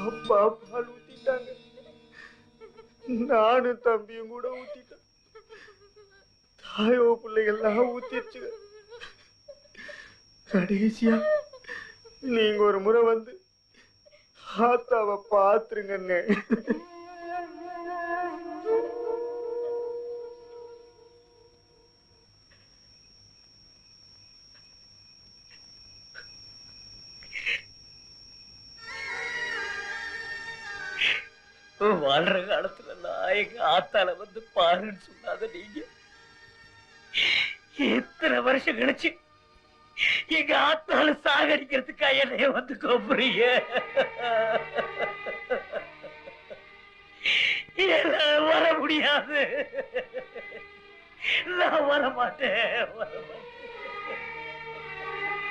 அப்பா பால் ஊத்திட்டாங்க, நானும் தம்பியும் கூட ஊத்திட்டோம். தாயோ பிள்ளைகள்லாம் ஊத்திருச்சுங்க. கடைசியா நீங்க ஒரு முறை வந்து ஆத்தாவை பாத்துருங்கன்னு. வாழ்ற காலத்துல நான் எங்க ஆத்தால வந்து பாருன்னு சொன்னாத நீங்க எத்தனை வருஷம் கழிச்சு எங்க ஆத்தால சாகடிக்கிறதுக்கா என்னைய வந்து கூப்பிடுறீங்க? வர முடியாது, நான் வர மாட்டேன்.